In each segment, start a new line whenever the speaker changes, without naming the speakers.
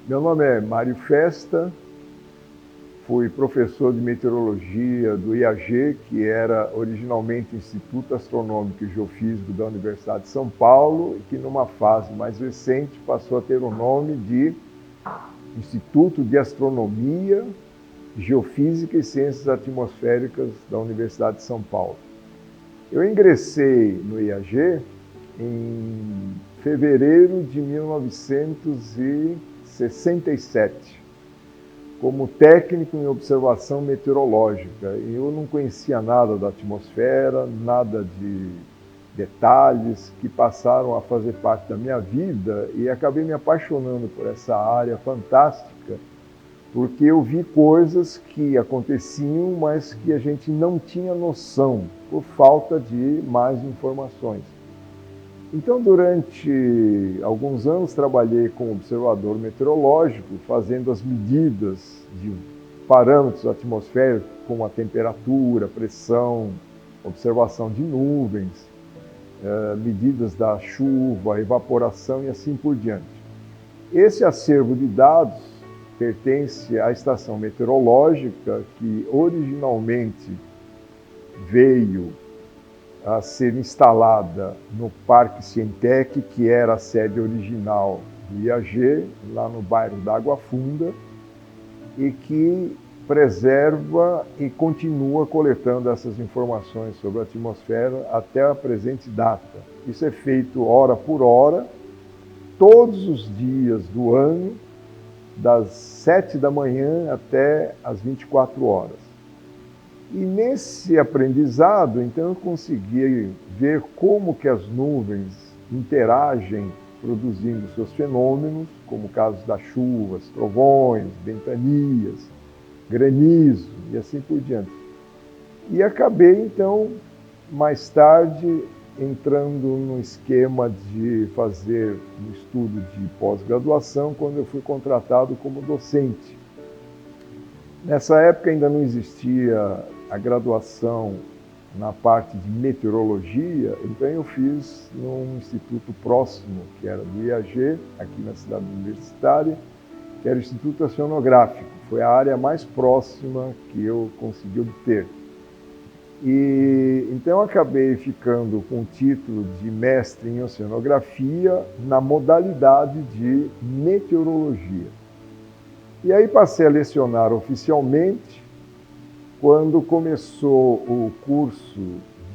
Meu nome é Mário Festa, fui professor de meteorologia do IAG, que era originalmente Instituto Astronômico e Geofísico da Universidade de São Paulo, e que numa fase mais recente passou a ter o nome de Instituto de Astronomia, Geofísica e Ciências Atmosféricas da Universidade de São Paulo. Eu ingressei no IAG em fevereiro de 1967, como técnico em observação meteorológica. Eu não conhecia nada da atmosfera, nada de detalhes que passaram a fazer parte da minha vida, e acabei me apaixonando por essa área fantástica, porque eu vi coisas que aconteciam, mas que a gente não tinha noção, por falta de mais informações. Então, durante alguns anos, trabalhei como observador meteorológico, fazendo as medidas de parâmetros atmosféricos, como a temperatura, pressão, observação de nuvens, medidas da chuva, evaporação e assim por diante. Esse acervo de dados pertence à estação meteorológica, que originalmente veio a ser instalada no Parque Cientec, que era a sede original do IAG, lá no bairro da Água Funda, e que preserva e continua coletando essas informações sobre a atmosfera até a presente data. Isso é feito hora por hora, todos os dias do ano, das 7 da manhã até as 24 horas. E nesse aprendizado, então, eu consegui ver como que as nuvens interagem, produzindo seus fenômenos, como o caso das chuvas, trovões, ventanias, granizo e assim por diante. E acabei, então, mais tarde, entrando no esquema de fazer um estudo de pós-graduação, quando eu fui contratado como docente. Nessa época ainda não existia a graduação na parte de meteorologia, então eu fiz num instituto próximo, que era do IAG, aqui na cidade universitária, que era o Instituto Oceanográfico. Foi a área mais próxima que eu consegui obter. E então eu acabei ficando com o título de mestre em oceanografia na modalidade de meteorologia. E aí passei a lecionar oficialmente quando começou o curso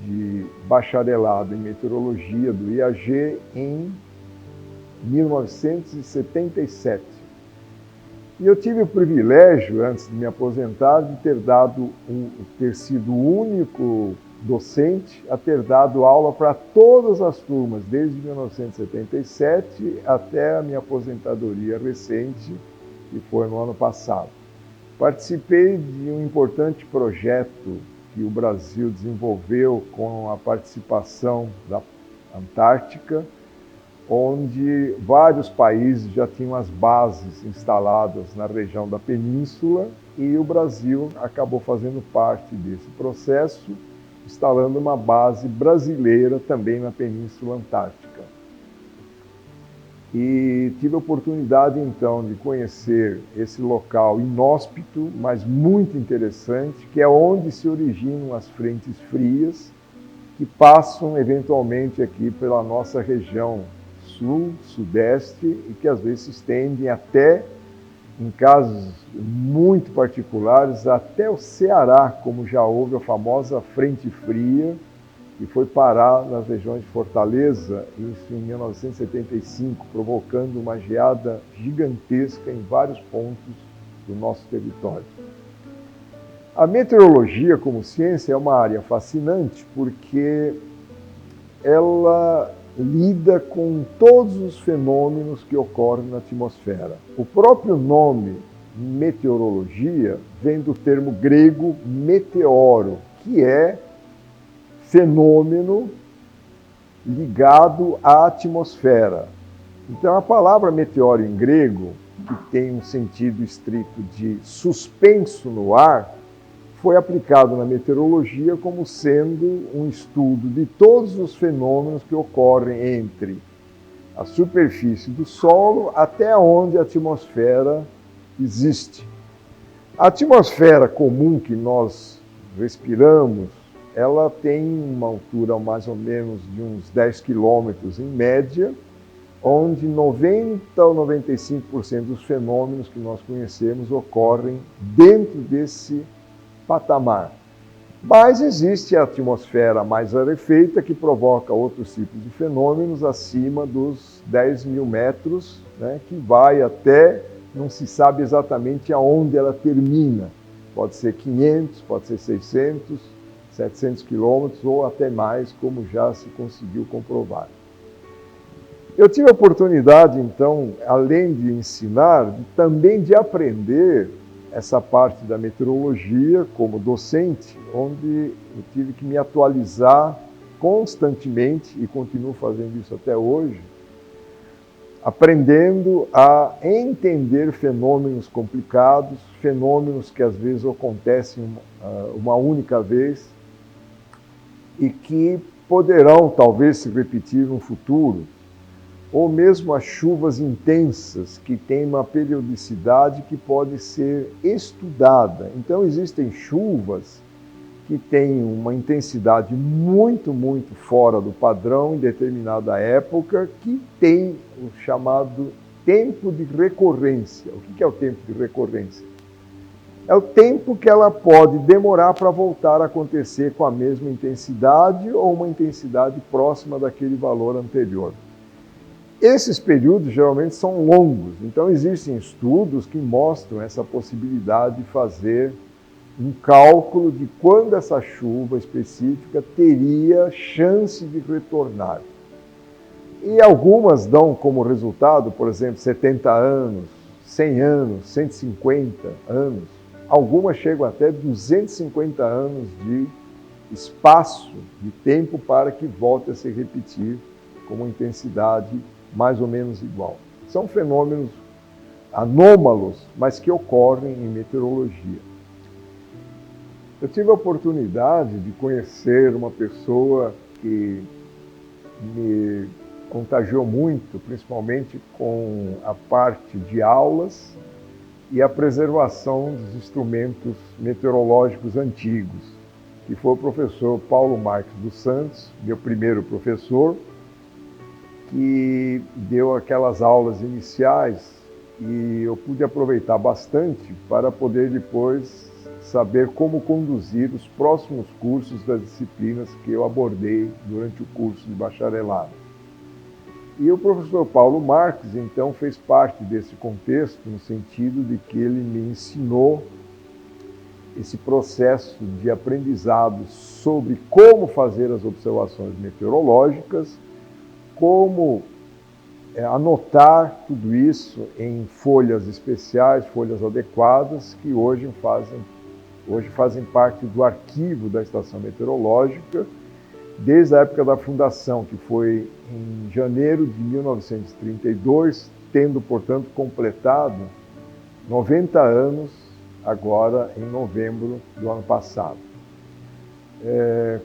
de bacharelado em meteorologia do IAG em 1977. E eu tive o privilégio, antes de me aposentar, de ter sido o único docente a ter dado aula para todas as turmas, desde 1977 até a minha aposentadoria recente, que foi no ano passado. Participei de um importante projeto que o Brasil desenvolveu com a participação da Antártica, onde vários países já tinham as bases instaladas na região da península, e o Brasil acabou fazendo parte desse processo, instalando uma base brasileira também na Península Antártica. E tive a oportunidade, então, de conhecer esse local inóspito, mas muito interessante, que é onde se originam as frentes frias, que passam eventualmente aqui pela nossa região sul, sudeste, e que às vezes se estendem até, em casos muito particulares, até o Ceará, como já houve a famosa frente fria, que foi parar nas regiões de Fortaleza, isso em 1975, provocando uma geada gigantesca em vários pontos do nosso território. A meteorologia como ciência é uma área fascinante porque ela lida com todos os fenômenos que ocorrem na atmosfera. O próprio nome meteorologia vem do termo grego meteoro, que é fenômeno ligado à atmosfera. Então, a palavra meteoro em grego, que tem um sentido estrito de suspenso no ar, foi aplicado na meteorologia como sendo um estudo de todos os fenômenos que ocorrem entre a superfície do solo até onde a atmosfera existe. A atmosfera comum que nós respiramos, ela tem uma altura mais ou menos de uns 10 quilômetros em média, onde 90 ou 95% dos fenômenos que nós conhecemos ocorrem dentro desse patamar. Mas existe a atmosfera mais rarefeita que provoca outros tipos de fenômenos acima dos 10 mil metros, né, que vai até, não se sabe exatamente aonde ela termina. Pode ser 500, pode ser 600, 700 quilômetros ou até mais, como já se conseguiu comprovar. Eu tive a oportunidade, então, além de ensinar, também de aprender essa parte da meteorologia como docente, onde eu tive que me atualizar constantemente, e continuo fazendo isso até hoje, aprendendo a entender fenômenos complicados, fenômenos que às vezes acontecem uma única vez e que poderão talvez se repetir no futuro, ou mesmo as chuvas intensas, que têm uma periodicidade que pode ser estudada. Então, existem chuvas que têm uma intensidade muito, muito fora do padrão em determinada época, que tem o chamado tempo de recorrência. O que é o tempo de recorrência? É o tempo que ela pode demorar para voltar a acontecer com a mesma intensidade ou uma intensidade próxima daquele valor anterior. Esses períodos geralmente são longos, então existem estudos que mostram essa possibilidade de fazer um cálculo de quando essa chuva específica teria chance de retornar. E algumas dão como resultado, por exemplo, 70 anos, 100 anos, 150 anos. Algumas chegam até 250 anos de espaço, de tempo para que volte a se repetir com uma intensidade mais ou menos igual. São fenômenos anômalos, mas que ocorrem em meteorologia. Eu tive a oportunidade de conhecer uma pessoa que me contagiou muito, principalmente com a parte de aulas e a preservação dos instrumentos meteorológicos antigos, que foi o professor Paulo Marques dos Santos, meu primeiro professor, que deu aquelas aulas iniciais e eu pude aproveitar bastante para poder depois saber como conduzir os próximos cursos das disciplinas que eu abordei durante o curso de bacharelado. E o professor Paulo Marques, então, fez parte desse contexto, no sentido de que ele me ensinou esse processo de aprendizado sobre como fazer as observações meteorológicas, como anotar tudo isso em folhas especiais, folhas adequadas, que hoje fazem parte do arquivo da Estação Meteorológica, desde a época da fundação, que foi em janeiro de 1932, tendo, portanto, completado 90 anos agora em novembro do ano passado.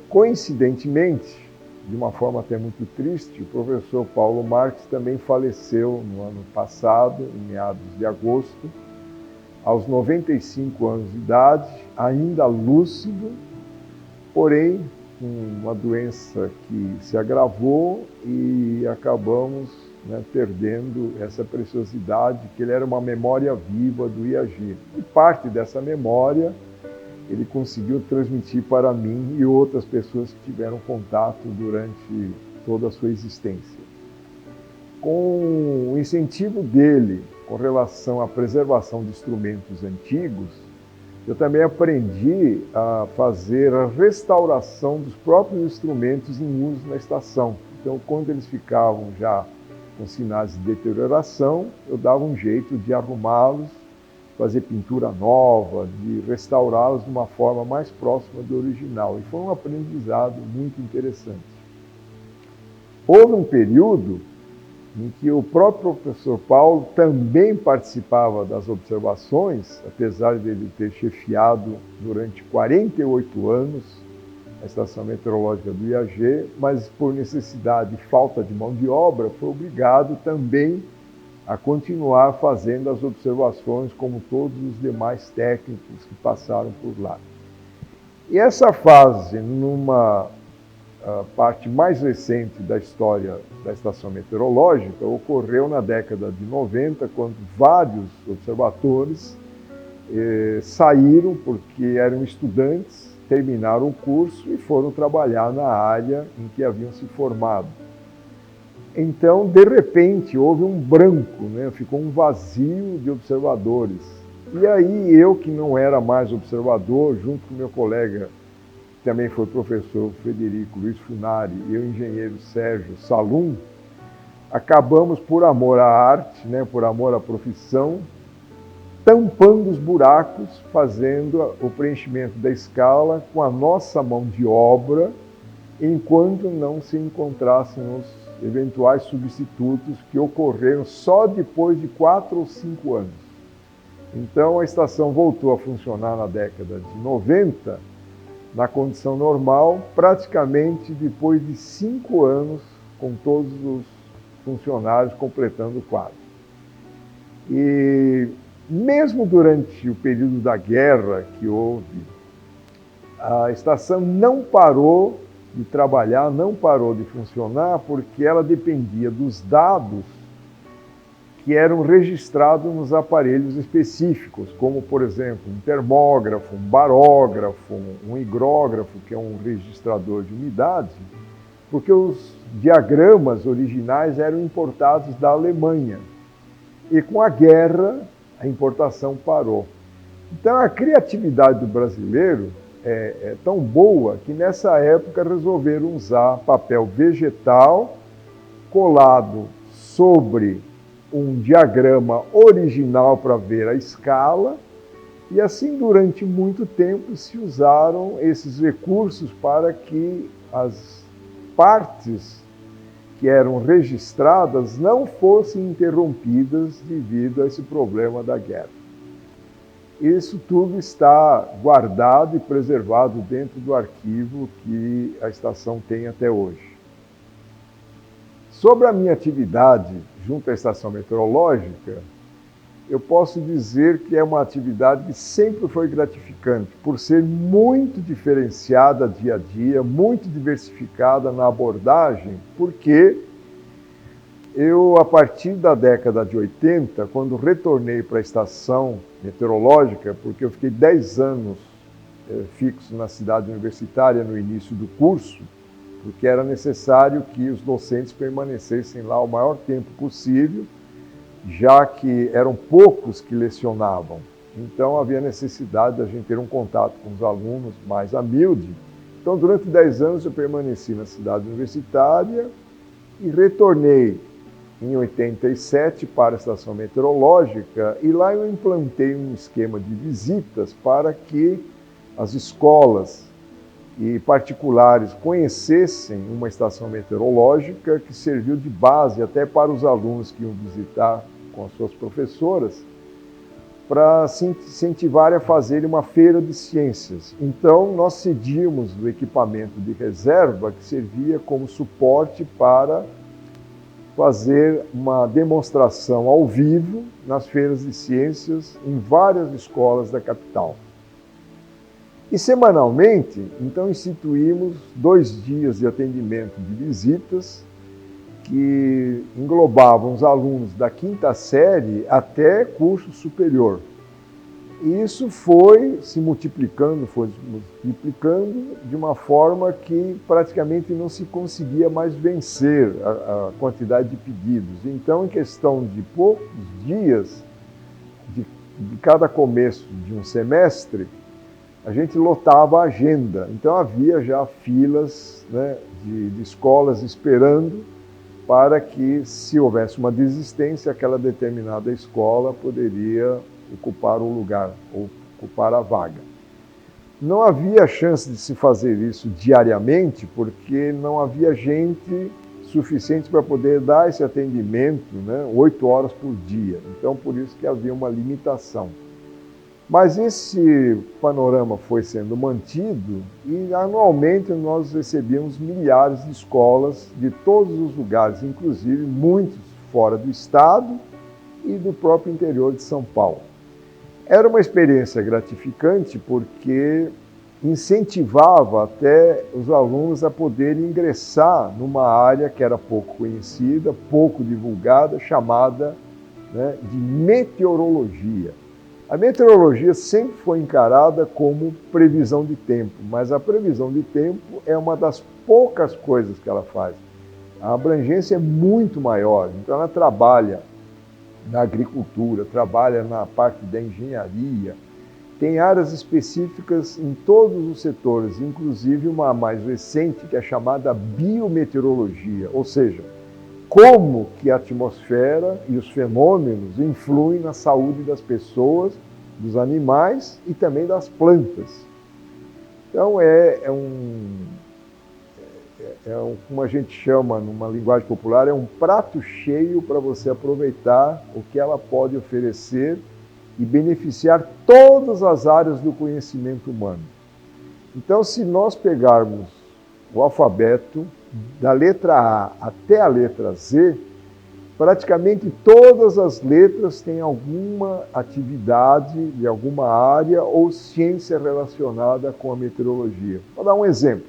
Coincidentemente, de uma forma até muito triste, o professor Paulo Marques também faleceu no ano passado, em meados de agosto, aos 95 anos de idade, ainda lúcido, porém com uma doença que se agravou e acabamos perdendo essa preciosidade, que ele era uma memória viva do IAG. E parte dessa memória ele conseguiu transmitir para mim e outras pessoas que tiveram contato durante toda a sua existência. Com o incentivo dele com relação à preservação de instrumentos antigos, eu também aprendi a fazer a restauração dos próprios instrumentos em uso na estação. Então, quando eles ficavam já com sinais de deterioração, eu dava um jeito de arrumá-los, fazer pintura nova, de restaurá-los de uma forma mais próxima do original. E foi um aprendizado muito interessante. Houve um período em que o próprio professor Paulo também participava das observações, apesar de ele ter chefiado durante 48 anos a estação meteorológica do IAG, mas por necessidade e falta de mão de obra, foi obrigado também a continuar fazendo as observações como todos os demais técnicos que passaram por lá. E essa fase, numa parte mais recente da história da estação meteorológica, ocorreu na década de 90, quando vários observadores saíram porque eram estudantes, terminaram o curso e foram trabalhar na área em que haviam se formado. Então, de repente, houve um branco, né? Ficou um vazio de observadores. E aí eu, que não era mais observador, junto com meu colega, que também foi professor, Frederico Luiz Funari, e o engenheiro Sérgio Salum, acabamos, por amor à arte, né? Por amor à profissão, tampando os buracos, fazendo o preenchimento da escala com a nossa mão de obra, enquanto não se encontrassem os eventuais substitutos que ocorreram só depois de 4 ou 5 anos. Então a estação voltou a funcionar na década de 90, na condição normal, praticamente depois de 5 anos, com todos os funcionários completando o quadro. E mesmo durante o período da guerra que houve, a estação não parou de trabalhar, não parou de funcionar, porque ela dependia dos dados que eram registrados nos aparelhos específicos, como, por exemplo, um termógrafo, um barógrafo, um higrógrafo, que é um registrador de umidade, porque os diagramas originais eram importados da Alemanha. E com a guerra, a importação parou. Então, a criatividade do brasileiro é tão boa que nessa época resolveram usar papel vegetal colado sobre um diagrama original para ver a escala, e assim durante muito tempo se usaram esses recursos para que as partes que eram registradas não fossem interrompidas devido a esse problema da guerra. Isso tudo está guardado e preservado dentro do arquivo que a estação tem até hoje. Sobre a minha atividade junto à estação meteorológica, eu posso dizer que é uma atividade que sempre foi gratificante, por ser muito diferenciada dia a dia, muito diversificada na abordagem, porque eu, a partir da década de 80, quando retornei para a estação meteorológica, porque eu fiquei 10 anos fixo na cidade universitária no início do curso, porque era necessário que os docentes permanecessem lá o maior tempo possível, já que eram poucos que lecionavam. Então havia necessidade de a gente ter um contato com os alunos mais a miúde. Então, durante 10 anos eu permaneci na cidade universitária e retornei em 87 para a estação meteorológica, e lá eu implantei um esquema de visitas para que as escolas e particulares conhecessem uma estação meteorológica que serviu de base até para os alunos que iam visitar com as suas professoras, para se incentivarem a fazer uma feira de ciências. Então, nós cedíamos o equipamento de reserva que servia como suporte para fazer uma demonstração ao vivo nas feiras de ciências em várias escolas da capital. E semanalmente, então, instituímos 2 dias de atendimento de visitas que englobavam os alunos da 5ª série até curso superior. E isso foi se multiplicando de uma forma que praticamente não se conseguia mais vencer a quantidade de pedidos. Então, em questão de poucos dias, de cada começo de um semestre, a gente lotava a agenda. Então havia já filas, né, de escolas esperando para que, se houvesse uma desistência, aquela determinada escola poderia ocupar o lugar, ou ocupar a vaga. Não havia chance de se fazer isso diariamente, porque não havia gente suficiente para poder dar esse atendimento, né, 8 horas por dia. Então, por isso que havia uma limitação. Mas esse panorama foi sendo mantido e anualmente nós recebíamos milhares de escolas de todos os lugares, inclusive muitos fora do estado e do próprio interior de São Paulo. Era uma experiência gratificante porque incentivava até os alunos a poderem ingressar numa área que era pouco conhecida, pouco divulgada, chamada, né, de meteorologia. A meteorologia sempre foi encarada como previsão de tempo, mas a previsão de tempo é uma das poucas coisas que ela faz. A abrangência é muito maior, então ela trabalha na agricultura, trabalha na parte da engenharia, tem áreas específicas em todos os setores, inclusive uma mais recente que é chamada biometeorologia, ou seja, como que a atmosfera e os fenômenos influem na saúde das pessoas, dos animais e também das plantas. Então como a gente chama numa linguagem popular, é um prato cheio para você aproveitar o que ela pode oferecer e beneficiar todas as áreas do conhecimento humano. Então, se nós pegarmos o alfabeto da letra A até a letra Z, praticamente todas as letras têm alguma atividade de alguma área ou ciência relacionada com a meteorologia. Vou dar um exemplo.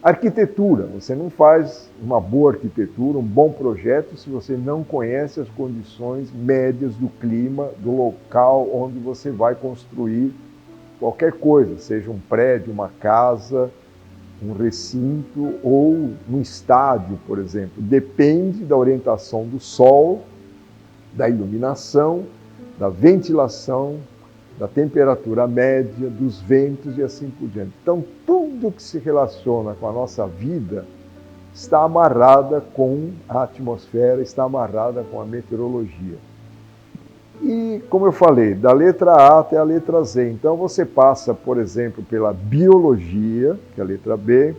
Arquitetura. Você não faz uma boa arquitetura, um bom projeto, se você não conhece as condições médias do clima, do local onde você vai construir qualquer coisa, seja um prédio, uma casa, um recinto ou um estádio, por exemplo. Depende da orientação do sol, da iluminação, da ventilação, da temperatura média, dos ventos e assim por diante. Então, tudo que se relaciona com a nossa vida está amarrada com a atmosfera, está amarrada com a meteorologia. E, como eu falei, da letra A até a letra Z. Então, você passa, por exemplo, pela biologia, que é a letra B,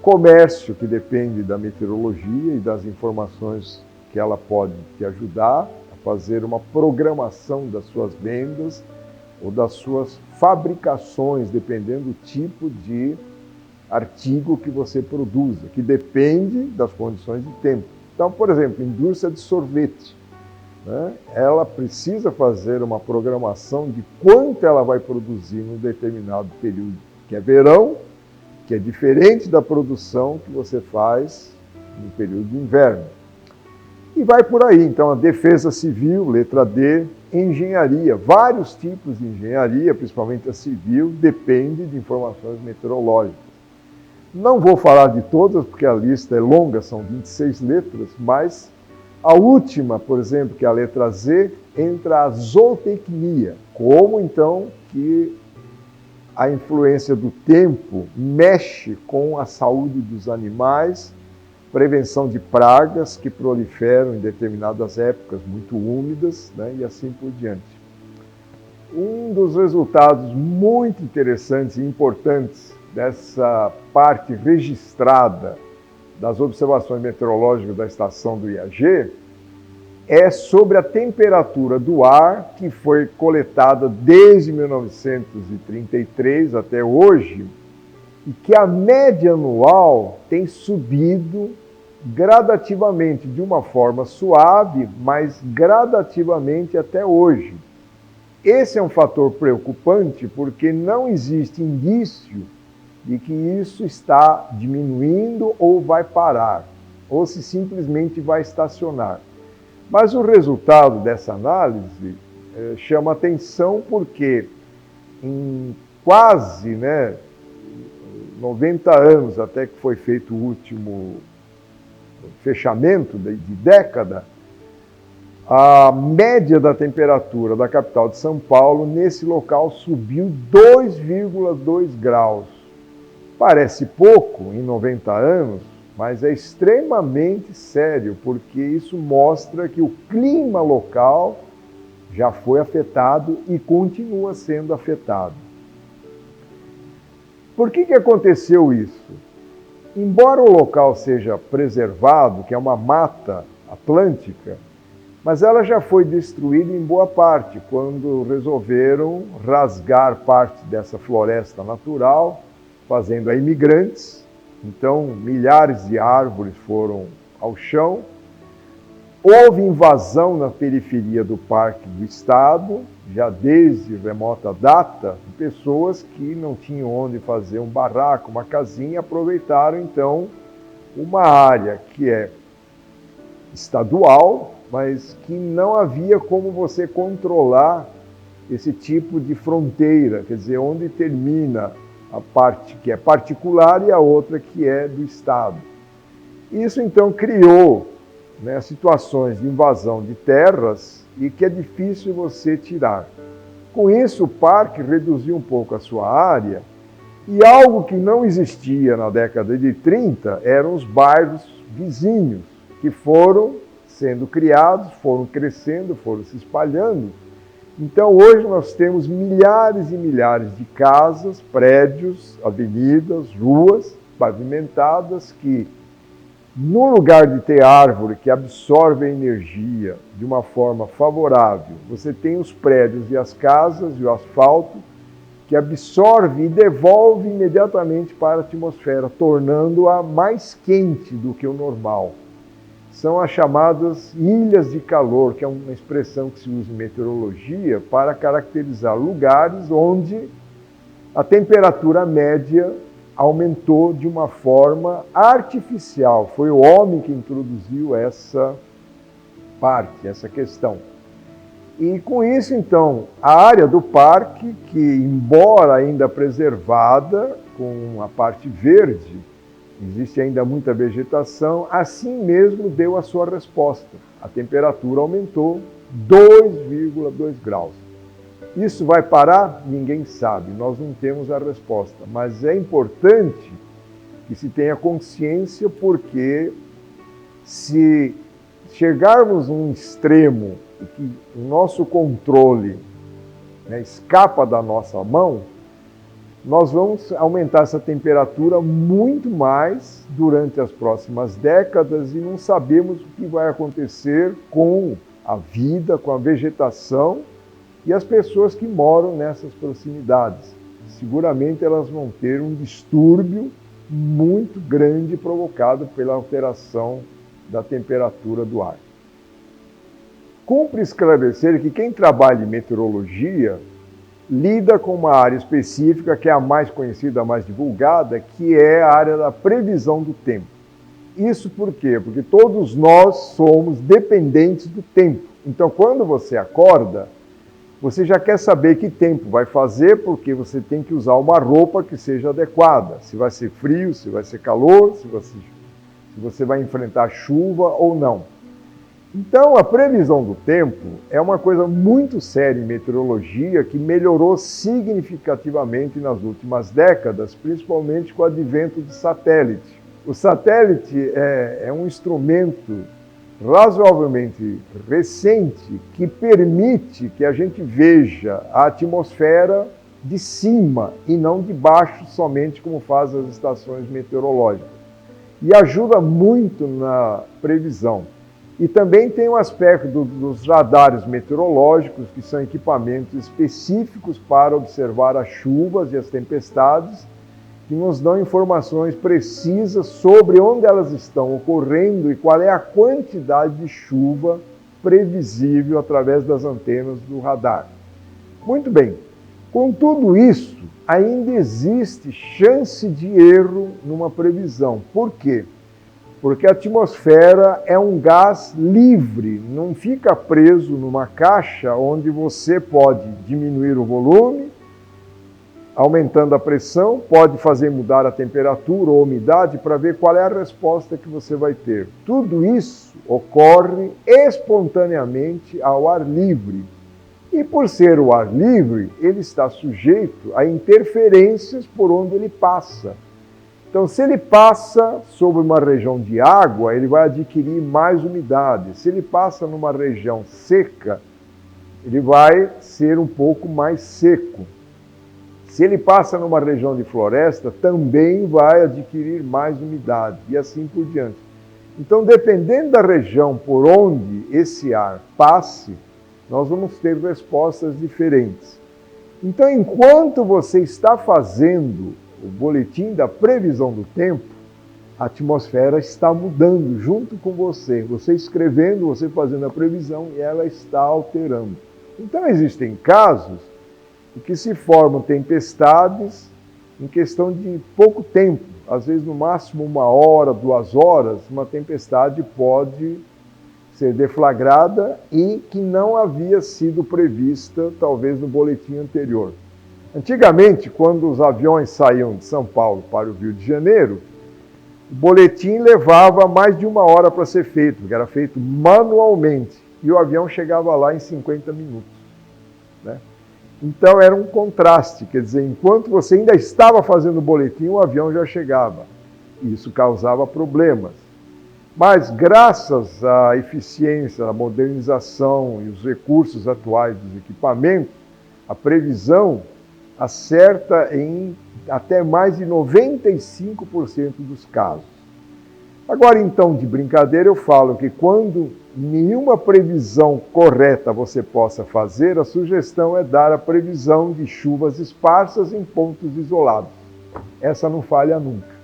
comércio, que depende da meteorologia e das informações que ela pode te ajudar a fazer uma programação das suas vendas ou das suas fabricações, dependendo do tipo de artigo que você produza, que depende das condições de tempo. Então, por exemplo, indústria de sorvete, né? Ela precisa fazer uma programação de quanto ela vai produzir num determinado período, que é verão, que é diferente da produção que você faz no período de inverno. E vai por aí. Então, a defesa civil, letra D, engenharia. Vários tipos de engenharia, principalmente a civil, depende de informações meteorológicas. Não vou falar de todas, porque a lista é longa, são 26 letras, mas a última, por exemplo, que é a letra Z, entra a zootecnia. Como, então, que a influência do tempo mexe com a saúde dos animais, prevenção de pragas que proliferam em determinadas épocas muito úmidas, né, e assim por diante. Um dos resultados muito interessantes e importantes dessa parte registrada das observações meteorológicas da estação do IAG é sobre a temperatura do ar que foi coletada desde 1933 até hoje e que a média anual tem subido gradativamente, de uma forma suave, mas gradativamente até hoje. Esse é um fator preocupante porque não existe indício de que isso está diminuindo ou vai parar, ou se simplesmente vai estacionar. Mas o resultado dessa análise chama atenção porque em quase 90 anos, até que foi feito o último fechamento de década, a média da temperatura da capital de São Paulo, nesse local, subiu 2,2 graus. Parece pouco em 90 anos, mas é extremamente sério, porque isso mostra que o clima local já foi afetado e continua sendo afetado. Por que aconteceu isso? Embora o local seja preservado, que é uma mata atlântica, Mas ela já foi destruída em boa parte, quando resolveram rasgar parte dessa floresta natural, fazendo a imigrantes. Então, milhares de árvores foram ao chão. Houve invasão na periferia do Parque do Estado, já desde remota data, de pessoas que não tinham onde fazer um barraco, uma casinha, aproveitaram então uma área que é estadual, mas que não havia como você controlar esse tipo de fronteira, quer dizer, onde termina a parte que é particular e a outra que é do Estado. Isso então criou, né, situações de invasão de terras e que é difícil você tirar. Com isso, o parque reduziu um pouco a sua área e algo que não existia na década de 30 eram os bairros vizinhos, que foram sendo criados, foram crescendo, foram se espalhando. Então, hoje nós temos milhares e milhares de casas, prédios, avenidas, ruas pavimentadas que, no lugar de ter árvore que absorve a energia de uma forma favorável, você tem os prédios e as casas e o asfalto que absorve e devolve imediatamente para a atmosfera, tornando-a mais quente do que o normal. São as chamadas ilhas de calor, que é uma expressão que se usa em meteorologia para caracterizar lugares onde a temperatura média aumentou de uma forma artificial. Foi o homem que introduziu essa parte, essa questão. E com isso, então, a área do parque, que embora ainda preservada, com a parte verde, existe ainda muita vegetação, assim mesmo deu a sua resposta. A temperatura aumentou 2,2 graus. Isso vai parar? Ninguém sabe, nós não temos a resposta. Mas é importante que se tenha consciência, porque se chegarmos a um extremo e que o nosso controle, né, escapa da nossa mão, nós vamos aumentar essa temperatura muito mais durante as próximas décadas e não sabemos o que vai acontecer com a vida, com a vegetação e as pessoas que moram nessas proximidades. Seguramente elas vão ter um distúrbio muito grande provocado pela alteração da temperatura do ar. Cumpre esclarecer que quem trabalha em meteorologia lida com uma área específica, que é a mais conhecida, a mais divulgada, que é a área da previsão do tempo. Isso por quê? Porque todos nós somos dependentes do tempo. Então, quando você acorda, você já quer saber que tempo vai fazer, porque você tem que usar uma roupa que seja adequada. Se vai ser frio, se vai ser calor, se você vai enfrentar chuva ou não. Então, a previsão do tempo é uma coisa muito séria em meteorologia, que melhorou significativamente nas últimas décadas, principalmente com o advento do satélite. O satélite é um instrumento razoavelmente recente que permite que a gente veja a atmosfera de cima e não de baixo somente, como fazem as estações meteorológicas. E ajuda muito na previsão. E também tem o aspecto dos radares meteorológicos, que são equipamentos específicos para observar as chuvas e as tempestades, que nos dão informações precisas sobre onde elas estão ocorrendo e qual é a quantidade de chuva previsível através das antenas do radar. Muito bem, com tudo isso, ainda existe chance de erro numa previsão. Por quê? Porque a atmosfera é um gás livre, não fica preso numa caixa onde você pode diminuir o volume, aumentando a pressão, pode fazer mudar a temperatura ou umidade para ver qual é a resposta que você vai ter. Tudo isso ocorre espontaneamente ao ar livre. E por ser o ar livre, ele está sujeito a interferências por onde ele passa. Então, se ele passa sobre uma região de água, ele vai adquirir mais umidade. Se ele passa numa região seca, ele vai ser um pouco mais seco. Se ele passa numa região de floresta, também vai adquirir mais umidade, e assim por diante. Então, dependendo da região por onde esse ar passe, nós vamos ter respostas diferentes. Então, enquanto você está fazendo o boletim da previsão do tempo, a atmosfera está mudando junto com você. Você escrevendo, você fazendo a previsão e ela está alterando. Então, existem casos em que se formam tempestades em questão de pouco tempo. Às vezes, no máximo 1 hora, 2 horas, uma tempestade pode ser deflagrada e que não havia sido prevista, talvez, no boletim anterior. Antigamente, quando os aviões saíam de São Paulo para o Rio de Janeiro, o boletim levava mais de 1 hora para ser feito, porque era feito manualmente, e o avião chegava lá em 50 minutos, né? Então era um contraste, quer dizer, enquanto você ainda estava fazendo o boletim, o avião já chegava. Isso causava problemas. Mas graças à eficiência, à modernização e os recursos atuais dos equipamentos, a previsão acerta em até mais de 95% dos casos. Agora, então, de brincadeira, eu falo que quando nenhuma previsão correta você possa fazer, a sugestão é dar a previsão de chuvas esparsas em pontos isolados. Essa não falha nunca.